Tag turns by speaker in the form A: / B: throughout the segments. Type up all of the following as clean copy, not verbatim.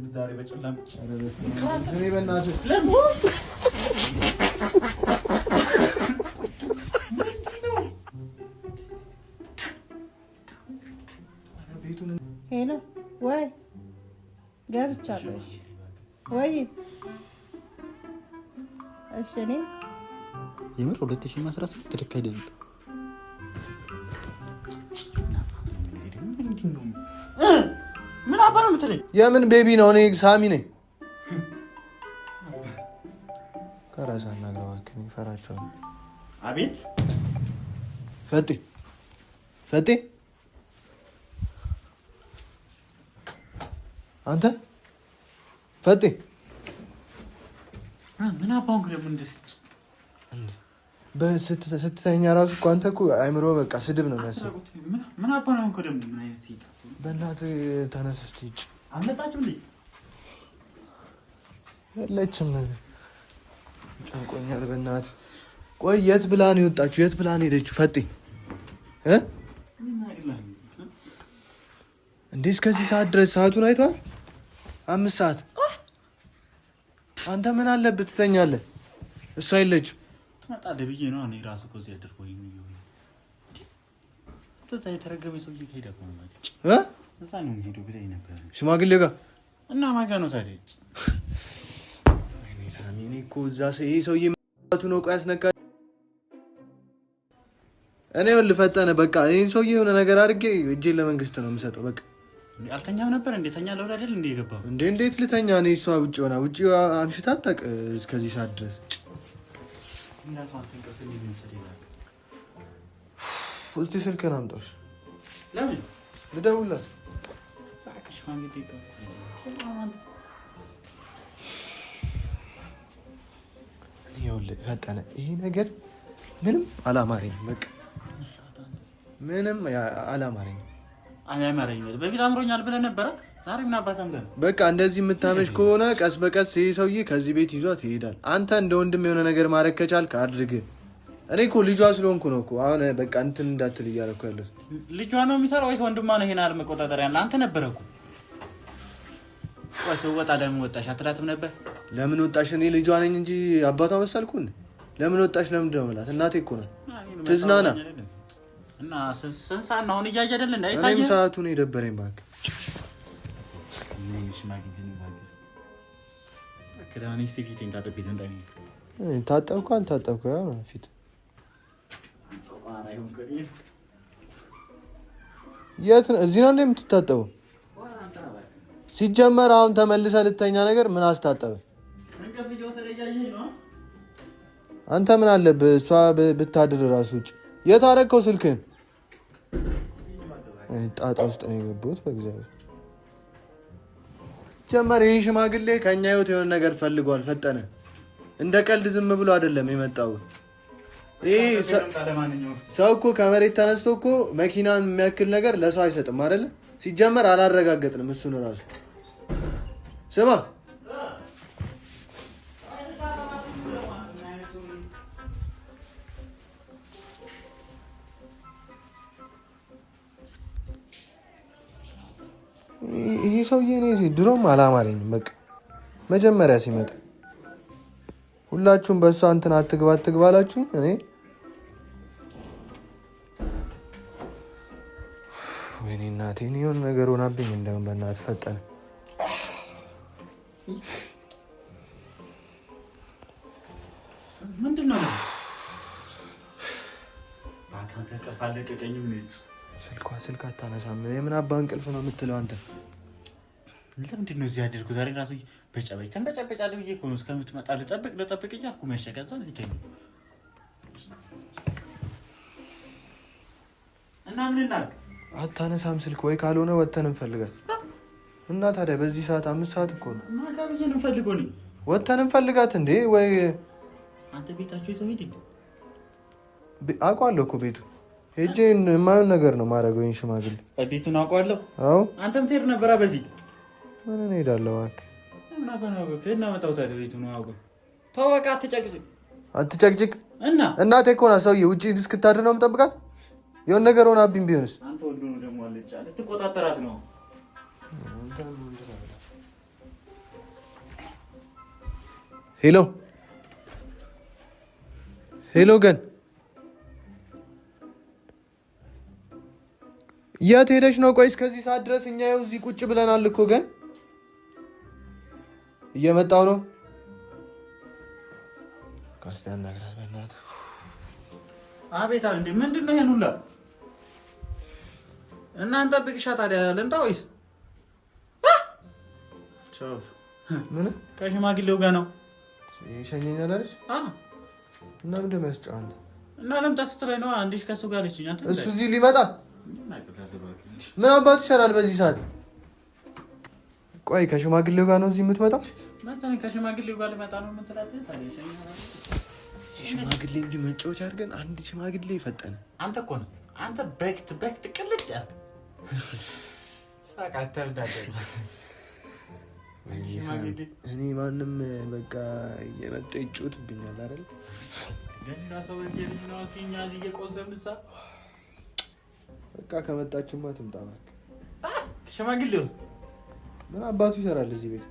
A: ዛሬ በጨላም
B: እኔ በእናትህ
C: ሄሎ ወይ ገብቻለሁ። ወይ እሺ እኔ
A: የምር 2018 ልክ አይደለም። ምን አባ ነው የምትለኝ?
B: የምን ቤቢ ነው? እኔ ሳሚ ነኝ። ከራሳ እናግረዋከኝ ፈራቸዋል።
A: አቤት
B: ፈጤ ፈጤ አንተ ፈጤ
A: ምን አባውን ግረ ምን
B: ስትተኛ ራሱ እኮ አንተ እኮ አይምሮ በቃ ስድብ ነው የሚያስብ።
A: ምን አባ ነው እኮ ደግሞ ምን አይነት ይጣ
B: በእናትህ ተነስ እስቲ ሂጅ።
A: አመጣችሁ እንዴ?
B: የለችም። ጨንቆኛል በእናትህ። ቆይ የት ብላ ነው የወጣችሁ? የት ብላ ነው ሄደችው? ፈጤ እንዴ እስከዚህ ሰዓት ድረስ ሰዓቱን አይቷል? 5 ሰዓት። አንተ ምን አለብህ ትተኛለህ? እሷ የለችም።
A: ትመጣለህ ብዬ ነው እኔ ራሱ እኮ እዚህ ያደርኩኝ ነው። ተዛ የተረገመ ሰውዬ ከሄደ እኮ ነው ማለት እዛ ነው የሚሄደው ብለኝ ነበር።
B: ሽማግሌ ጋር
A: እና ማጋ ነው ታዲያ?
B: እኔ ሳሚ እኔ እኮ እዛ ይሄ ሰውዬ ነው ቆይ ያስነካ። እኔ ወል ፈጠነ በቃ ይሄን ሰውዬ የሆነ ነገር አድርጌ እጄን ለመንግስት ነው የምሰጠው። በቃ
A: አልተኛም ነበር እንዴ? ተኛ ለወላ አይደል እንዴ የገባው?
B: እንዴት ልተኛ? እኔ እሷ ውጪ ሆና ውጪ አምሽታ አታውቅ እስከዚህ ሰዓት ድረስ
A: እና ሳንቲም ከፍል የሚመስል ይላል።
B: እስቲ ስልክህን አምጣው።
A: ለምን
B: ልደውልላት?
A: ባክሽ ማንገት ይቀር
B: ይኸውልህ ፈጠነ ይሄ ነገር ምንም አላማረኝም። በቃ ምንም አላማረኝም።
A: በፊት አምሮኛል ብለህ ነበረ። ዛሬ ምን አባታም ገና
B: በቃ እንደዚህ የምታመሽ ከሆነ ቀስ በቀስ ይሄ ሰውዬ ከዚህ ቤት ይዟት ይሄዳል። አንተ እንደ ወንድም የሆነ ነገር ማድረግ ከቻልክ አድርግ። እኔ እኮ ልጇ ስለሆንኩ ነው እኮ አሁን በቃ እንትን እንዳትል እያደረኩ ያለሁት።
A: ልጇ ነው የሚሰራው ወይስ ወንድሟ ነው? ይሄን አለ መቆጣጠሪያ አንተ ነበረህ እኮ። ቆይ ስወጣ ለምን ወጣሽ አትላትም ነበር?
B: ለምን ወጣሽ? እኔ ልጇ ነኝ እንጂ አባቷ መሰልኩን? ለምን ወጣሽ? ለምን ደው ማለት እናቴ እኮ ናት። ትዝናና
A: እና ሰንሳና አሁን እያየ አይደል እንዳይታየ
B: እኔም ሰዓቱን የደበረኝ እባክህ።
A: ከዳኒ ስቲፊቲን ታጠብኩት እንጣኝ
B: ታጠብኩ አልታጠብኩ ያው ፊት የት ነው? እዚህ ነው እንደምትታጠበው? ሲጀመር አሁን ተመልሰህ ልተኛ ነገር ምን አስታጠበ? አንተ ምን አለብህ? እሷ ብታድር ራሱ ውጭ የት አደረከው ስልክህን? ጣጣ ውስጥ ነው የገባሁት በእግዚአብሔር። ጀመር ይህ ሽማግሌ ከኛ ህይወት የሆነ ነገር ፈልጓል። ፈጠነ እንደ ቀልድ ዝም ብሎ አይደለም የመጣው። ይህ ሰው እኮ ከመሬት ተነስቶ እኮ መኪናን የሚያክል ነገር ለሰው አይሰጥም አይደለ? ሲጀመር አላረጋገጥንም እሱን ራሱ። ስማ ይሄ ሰውዬ እኔ ድሮም አላማረኝም። በቃ መጀመሪያ ሲመጣ ሁላችሁም በእሷ እንትን አትግባ አትግባላችሁ። እኔ ወይኔ እናቴ እኔ የሆነ ነገር ሆናብኝ እንደውም በእናትህ ፈጠነ።
A: ምንድን ነው ባካንተ ከፋለቀቀኝም ነጭ
B: ስልክ አታነሳም። የምን አባ እንቅልፍ ነው የምትለው አንተ?
A: ለምንድን ነው እዚህ ያደርኩ? ዛሬ ራሱ ተንበጫበጫለሁ ብዬ እኮ ነው እስከምትመጣ ልጠብቅ እያልኩ መሸከዛ ይተኝ እና ምን እናድርግ?
B: አታነሳም ስልክ ወይ ካልሆነ ወተን እንፈልጋት እና ታዲያ በዚህ ሰዓት 5 ሰዓት እኮ ነው።
A: ማጋ ብዬ ነው ፈልጎ ነው
B: ወተን እንፈልጋት እንዴ? ወይ
A: አንተ ቤታችሁ ይዘው ሂድ።
B: አውቀዋለሁ እኮ ቤቱ ሄጄ የማይሆን ነገር ነው ማድረገው። ይሄን ሽማግሌ
A: ቤቱን አውቀዋለሁ።
B: አዎ
A: አንተም ትሄድ ነበር በፊት።
B: ምን እንሄዳለሁ እባክህ።
A: እና በናው ከና መጣው ታዲያ ቤቱን አውቀው ተወቃ።
B: አትጨቅጭቅ እና እናቴ እኮ ናት ሰውዬ ውጪ እስክታድር ነው የምጠብቃት። የሆነ ነገር ሆናብኝ ቢሆንስ?
A: አንተ ወንዱ ነው ደግሞ አለች አለ ትቆጣጠራት ነው
B: ሄሎ ሄሎ፣ ገን የት ሄደሽ ነው? ቆይ እስከዚህ ሰዓት ድረስ እኛ ይኸው እዚህ ቁጭ ብለናል እኮ። ገን እየመጣው ነው። ካስታ ያናግራል። በእናትህ
A: አቤት። እንዴ ምንድን ነው ይሄን ሁላ? እናንተ ብቅሻ ታዲያ ልምጣ ወይስ?
B: ምን
A: ከሽማግሌው ጋር ነው
B: ይሸኘኛል አለች። እና ምንድን ነው ያስጨዋል?
A: እና ልምጣ ስትለኝ ነው አንዲሽ ከሱ ጋር አለችኝ።
B: እሱ እዚህ ሊመጣ ምን አባቱ ይሰራል በዚህ ሰዓት? ቆይ ከሽማግሌው ጋር ነው እዚህ የምትመጣው?
A: መሰለኝ ከሽማግሌው ጋር ልመጣ ነው የምትላት።
B: ሽማግሌ እንጂ መጫወቻ አድርገን አንድ ሽማግሌ ፈጠነ።
A: አንተ እኮ ነው አንተ በክት ቅልጥ ያለ ሳቃ ተርዳደ።
B: እኔ ማንም በቃ እየመጡ ይጮትብኛል አይደል?
A: ገና ሰው ልጅ ነው ሲኛ እየቆዘምሳ
B: በቃ ከመጣችማ ትምጣ እባክህ።
A: ሽማግሌው
B: ምን አባቱ ይሰራል እዚህ ቤት?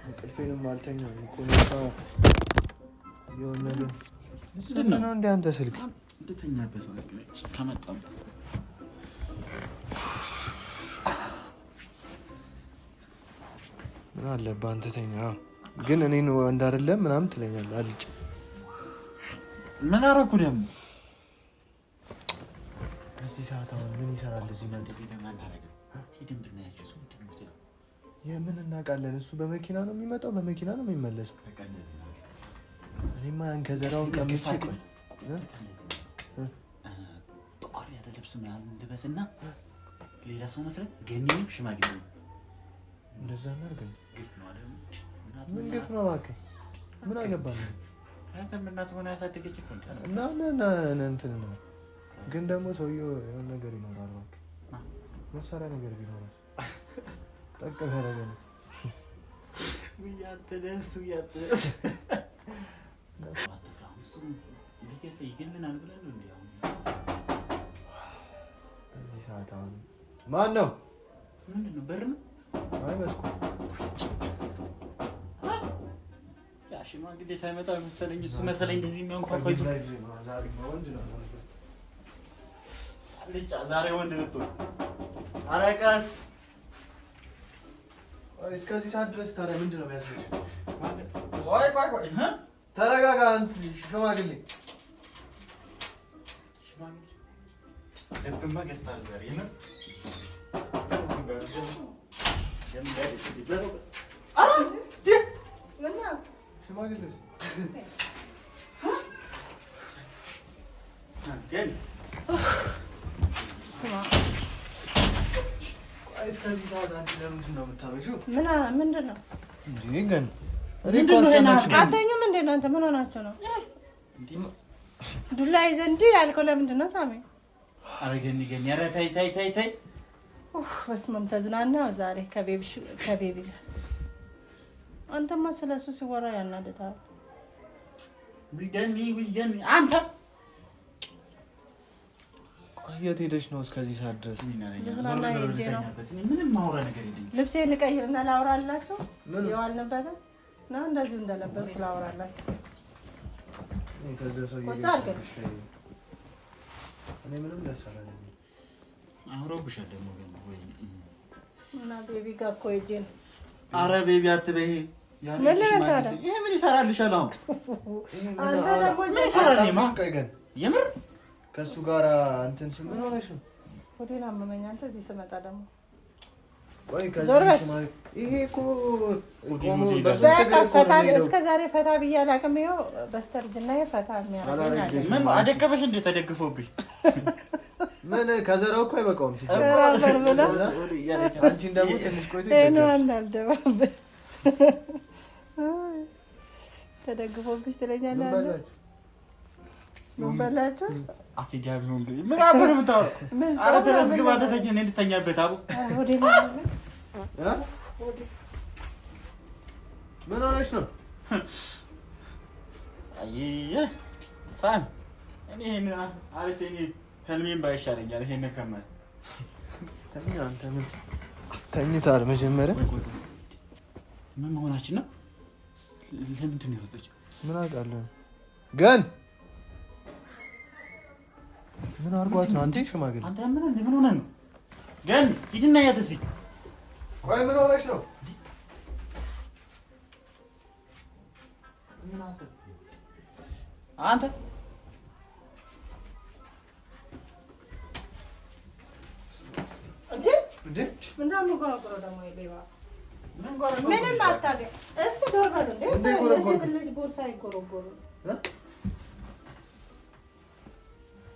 B: እንቅልፌንም አልተኛም እኮ የሆነ ነገር ነው እንደ አንተ ስልክ
A: እንደተኛበት ከመጣም
B: ምን አለብህ አንተ ተኛ። ግን እኔን ወንድ አይደለም ምናምን ትለኛለህ። አልጭ
A: ምን አደረኩ ደግሞ?
B: በዚህ ሰዓት አሁን ምን ይሰራል እዚህ? የምን እናውቃለን? እሱ በመኪና ነው የሚመጣው፣ በመኪና ነው የሚመለሰው። እኔማ ከዘራውን ቀምቼ
A: ጥቁር ያለ ልብስ ምናምን ልበስና ሌላ ሰው መስለን ገኒም ሽማግሌ
B: እንደዛ እናድርገን። ምን ግፍ ነው እባክህ? ምን አገባን?
A: እናት ሆነ ያሳደገች እኮ
B: እና እንትን ነው። ግን ደግሞ ሰውዬው የሆነ ነገር ይኖራል። እባክህ መሳሪያ ነገር ቢኖራል ጠቅም ያደረገን
A: ያተደሱ ይገለናል ብለን ነው።
B: በዚህ ሰዓት አሁን ማን ነው?
A: ምንድን ነው? በር ነው?
B: አይ መስኮት።
A: ያ ሽማግሌ ሳይመጣ መሰለኝ እሱ መሰለኝ እንደዚህ የሚያንኳኳ ይዞ ዛሬ ወንድ ልትሆን አረቀስ
B: እስከዚህ ሰዓት ድረስ ታዲያ ምንድን ነው የሚያስፈልግ?
A: ቆይ
B: ተረጋጋ። ሽማግሌ
A: ልብማ ገዝተሃል ዛሬ
B: ሽማግሌ እስከዚህ ሰዓት አንቺ ለምንድን ነው የምታመሺው?
C: ምንድን ነው አተኙም እንደ እናንተ ምን ሆናችሁ ነው? ዱላ ይዘህ እንዲህ ያልከው ለምንድን ነው ሳሚ?
A: ኧረ ገኒ ኧረ ተይ
C: በስመ አብ ተዝናናሁ ዛሬ ከቤቢ ጋር። አንተማ ስለሱ ሲወራ ያናድዳል።
A: ገኒ አንተ
B: የት ሄደሽ ነው እስከዚህ ሰዓት ድረስ?
A: ምንም ማውራ ነገር የለኝም።
C: ልብሴን ልቀይርና ላውራላችሁ። የዋልንበትን እና እንደዚሁ እንደለበስኩ ላውራላችሁ።
B: እኔ ምንም ደስ አላለኝም።
A: አውሮብሻል ደግሞ
C: እና ቤቢ ጋር እኮ ሂጅ ነው።
A: ኧረ ቤቢ አትበይ።
C: ምን ልበል ታዲያ?
A: ይሄ ምን ይሰራልሻል? አሁን
C: አንተ ደግሞ
A: ምን ይሰራል? የምር
B: ከእሱ ጋር እንትን ምን ሆነሽ ነው?
C: ሆዴን አመመኝ። አንተ እዚህ ስመጣ ደግሞ
B: ቆይ ይሄ እኮ
C: እስከ ዛሬ ፈታ ብዬ አላውቅም። ይኸው በስተርጅና ፈታ የሚያደርገኝ
A: ምን አደከመሽ እንዴ? ተደግፎብሽ
B: ምን ከዘራው እኮ አይበቃውም።
C: ራበር ብላ
B: አንቺን ደግሞ ትንሽ ቆይቶ
C: አልደባብ ተደግፎብሽ ትለኛለህ። ምን በላችሁ?
A: አሲዳም ነው እንዴ? ምን አብረን የምታወራው? ኧረ ተነስ ግባ ተተኛ እንድተኛበት አቡ
C: ሆዴ
B: ምን ሆነሽ ነው?
A: አይ ሳም እኔ አሪፍ እኔ ህልሜን ባይሻለኛል። ይሄን ከመ
B: ተኛ አንተ ምን ተኝታል? መጀመሪያ
A: ምን መሆናችን ነው? ለምንድን ነው የወጣችው?
B: ምን አውቃለሁ። ግን ምን አድርጓት ነው? አንተ ሽማግሌ
A: አንተ ምን ሆነህ ነው? ግን ሂድና ያት እዚህ።
B: ቆይ ምን ሆነሽ ነው?
A: ምን አሰብክ አንተ?
C: እንዴ ምንድን ነው የምትጎረጉረው ደግሞ? የሌባ ምንም አታውቅም። እስኪ ዞር በሉ እንዴ! የሴት ልጅ ቦርሳ አይጎረጎሩም።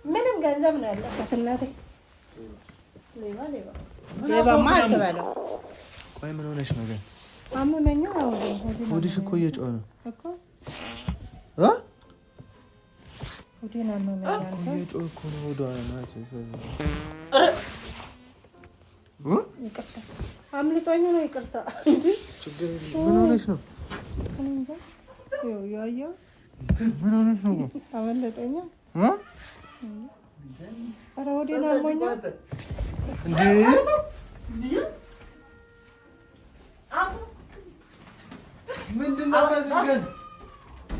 C: ምንም ገንዘብ ነው ያለበት እናቴ። ሌባማ አትበለው።
B: ቆይ ምን ሆነሽ ነው ግን?
C: አመመኛ።
B: ሆድሽ እኮ እየጮኸ ነው
C: እኮ ሆዴን አመመኝ።
B: እየጮኸ እኮ ነው ሆዷ ናት።
C: ይቅርታ አምልጦኝ ነው። ይቅርታ
B: ምን ሆነሽ ነው?
C: ያየው
B: ምን ሆነሽ ነው?
C: አመለጠኛ። ኧረ ሆዴን አሞኛል
B: እንዴ! ምንድን ነው ከዚህ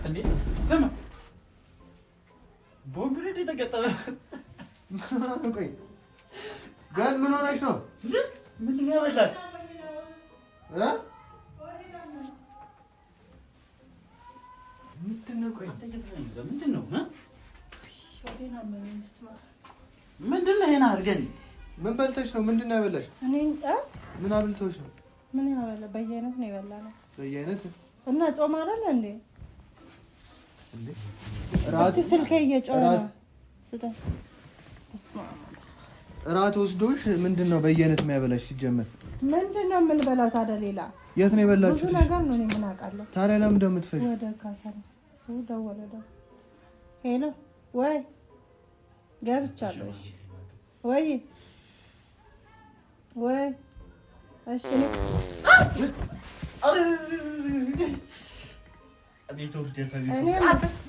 A: እንዴ? ስማ ቦምብ ነው የተገጠመ።
B: ቆይ ግን ምን ሆነሽ ነው?
A: ምን ያበላል?
B: ምንድን ነው? ቆይ
A: ምንድን ነው? ምንድን ነው? ይሄን አድርገን
B: ምን በልተሽ ነው? ምንድን ነው ያበላሽ? ምን አብልተሽ ነው?
C: ምን ያበላ? በየአይነት ነው የበላነው።
B: በየአይነት
C: እና ጾም አይደል እንዴ? እስኪ ስልኬ እየጮኸ ነው።
B: እራት ወስዶሽ ምንድን ነው በየአይነት የሚያበላሽ? ሲጀመር
C: ምንድን ነው የምንበላው ታዲያ? ሌላ
B: የት ነው የበላችሁት?
C: ብዙ ነገር ነው። እኔ ምን አውቃለሁ?
B: ታዲያ ለምን እንደምትፈሽ?
C: ወደ ካሳ ደወለ። ሄሎ ወይ ገብቻለሁ። እሺ ወይ ወይ እሺ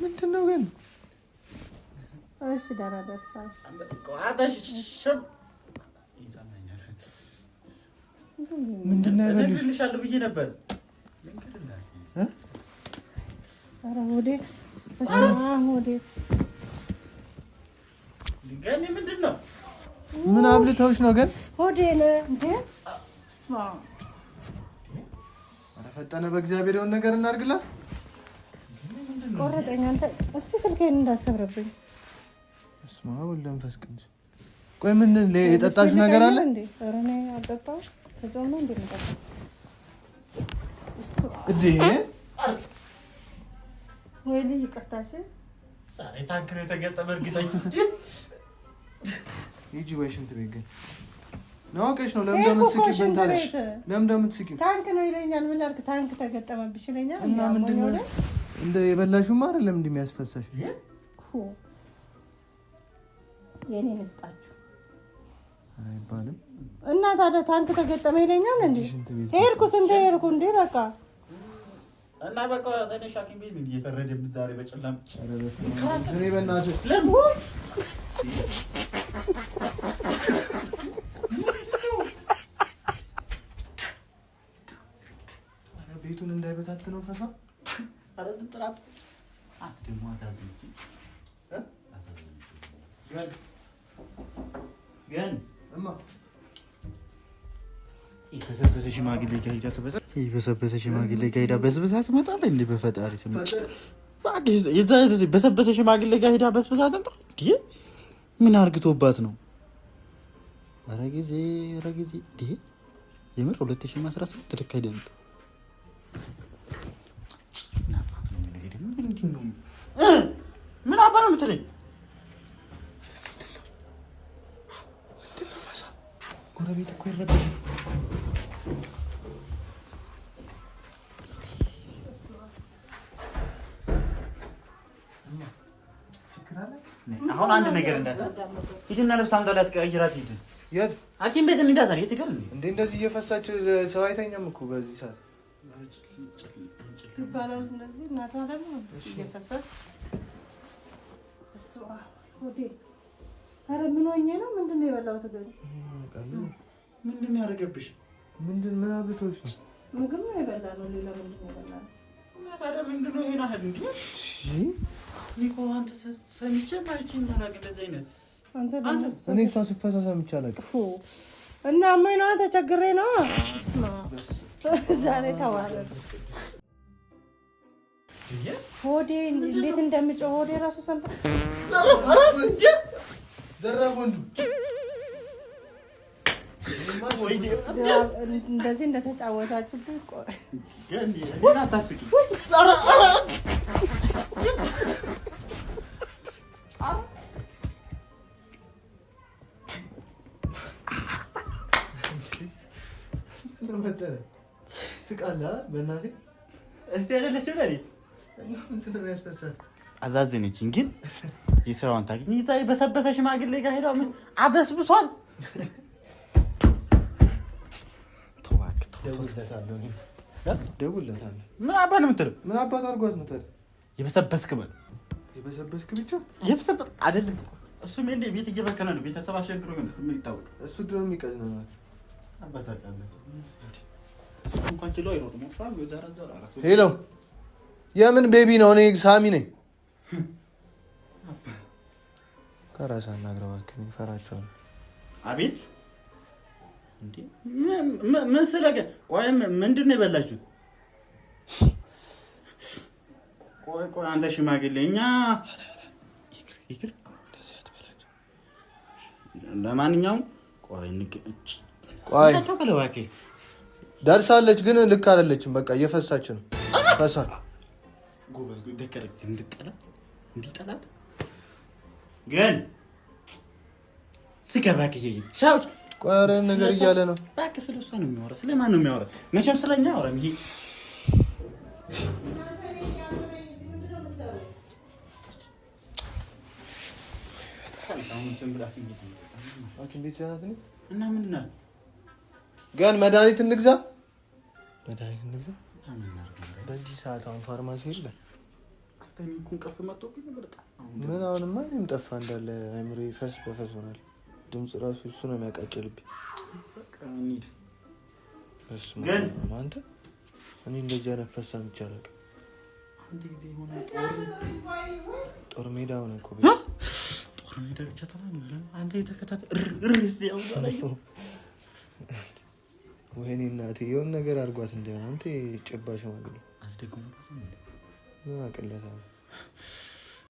B: ምንድን ነው ግን?
C: እሺ ደህና ደርሳል።
B: ምንድን ነው ያበሉሽ?
A: ልሻለሁ ብዬ ነበር።
C: ኧረ ሆዴ ሆዴ
A: ገኒ ምንድን ነው?
B: ምን አብልተውሽ ነው ግን?
C: ሆዴን እንዴ ስማ
B: ኧረ ፈጠነ በእግዚአብሔር የሆነ ነገር እናድርግላት።
C: ቆረጠኝ። አንተ እስቲ ስልኬን እንዳሰብርብኝ።
B: እስማ ወልደ መንፈስ ቅዱስ። ቆይ ምን የጠጣሽ ነገር አለ
C: እንዴ? ኧረ እኔ አልጠጣሁም። ከዛው ነው እንዴ የምጠጣው?
B: እንዴ
C: ወይ ልጅ ይቅርታሽ።
A: ዛሬ ታንክ ነው የተገጠመ። እርግጠኛ
B: ሂጂ ወይ ሽንት ቤት ግን ናውቀሽ ነው። ለምን እንደምትስቂብን ታዲያ? ለምን እንደምትስቂው?
C: ታንክ ነው ይለኛል። ምን ላድርግ? ታንክ ተገጠመብሽ ይለኛል።
B: እና ምንድን ነው እንደ የበላሽውማ አይደለም እንደሚያስፈሳሽ
C: የኔን እስጣችሁ
B: አይባልም።
C: እና ታዲያ ታንክ ተገጠመ ይለኛል እንዴ? ሄድኩ ስንት ሄድኩ እንዴ? በቃ
A: እና በቃ ተነሽ ሐኪም ቤት ምን እየፈረደብን ዛሬ በጨላም
B: እኔ በእናትህ ቤቱን እንዳይበታትነው ፈሳ
A: ጥራት ደግሞ አታዝንጂ ግን
B: እማ
A: የበሰበሰ ሽማግሌ ጋር ሄዳ ትበዛ። የበሰበሰ ሽማግሌ ጋር ሄዳ በስብሳ ትመጣለህ እንዴ? በፈጣሪ ስም በሰበሰ ሽማግሌ ጋር ሄዳ በስብሳ ትምጣ እንዴ? ምን አርግቶባት ነው? ኧረ ጊዜ እንዴ! የምር 2018 ልክ አይደለም። ምን አባ ነው የምትለኝ?
B: ጎረቤት እኮ ይረበሻል።
A: አሁን አንድ ነገር ሂድና ልብስ አምጣላት ቀይራት። ሂድ
B: የት?
A: ሐኪም ቤት እንሂዳ። ዛሬ የት ሄዳል
B: እንዴ? እንደዚህ እየፈሳች ሰው አይተኛም እኮ በዚህ ሰዓት
C: ይባላል እንደዚህ። እናቷ ደግሞ እየፈሰሰ እሷ ሆዴ። ኧረ ምን ሆኜ ነው? ምንድን ነው የበላሁት ግን?
A: ምንድን ነው ያደረገብሽ?
B: ምን አብልቶሽ ነው?
C: ምግብ ነው የበላነው። ሌላ ምንድን ነው የበላነው?
A: ታዲያ ምንድን ነው ይሄን አህል እንዴ? ኒኮ አንተ ሰምቼ ማይችኝ ማለት እንደዚህ አይነት
B: እኔ እሷ ስትፈታ ሰምቼ አላውቅም።
C: እና ምን ነው ተቸግሬ ነው። ዛሬ ተዋረደ ሆዴ እንዴት እንደምጮህ ሆዴ ራሱ ሰምቶ እንደዚህ እንደተጫወታችሁብኝ
A: አዛዘነችኝ። ግን የስራዋን ታግኝ ይዛ በሰበሰ ሽማግሌ ጋር ሄዷ ምን አበስብሷል።
B: ደውለታለሁ።
A: ምን አባ ነው የምትለው?
B: ምን አባት አድርጓት ነው ታዲያ?
A: የበሰበስክ በል
B: የበሰበስክ ብቻ
A: የበሰበስ አይደለም። እሱም እንደ ቤት እየበከነ ነው። ቤተሰብ አሸግሮ ይሆን ምን ይታወቅ።
B: እሱ ድሮ የሚቀዝናል
A: እንኳን ችሎ አይሮጥም።
B: ሄሎ የምን ቤቢ ነው? እኔ ሳሚ ነኝ። ከራስ አናግረው እባክህ፣ እፈራቸዋለሁ።
A: አቤት እንዴ ምን ስለገ ቆይ ምንድን ነው የበላችሁት? ቆይ አንተ ሽማግሌ እኛ ይቅር ለማንኛውም ቆይ ተበለዋከ
B: ደርሳለች፣ ግን ልክ አይደለችም። በቃ እየፈሳች ነው። ፈሳ
A: ጎበዝ ደከረ እንድጠላት ግን ስገባክ ሰው
B: ቆረ ነገር እያለ ነው።
A: እባክህ ስለሷ ነው የሚያወራው። ስለማን ነው የሚያወራው? መቼም ስለኛ አወራም። ይሄ እና ምንድን ነው
B: ግን መድኃኒት እንግዛ። በዚህ ሰዓት አሁን ፋርማሲ የለ። ምን አሁንማ እኔም ጠፋ እንዳለ አይምሮዬ ፈስ በፈስ ሆናል። ድምፅ ራሱ እሱ ነው የሚያቃጭልብኝ። አንተ እኔ እንደዚህ አይነት ፈሳ ሰምቼ አላውቅም። ጦር ሜዳ ሆነ እኮ
A: ጦር ሜዳ ብቻ አንተ የተከታተል
B: ወይኔ እናቴ የሆነ ነገር አድርጓት እንደሆነ አንተ ጭባሽ ማግሉ
A: አስደግሞ
B: ምን አቅለታ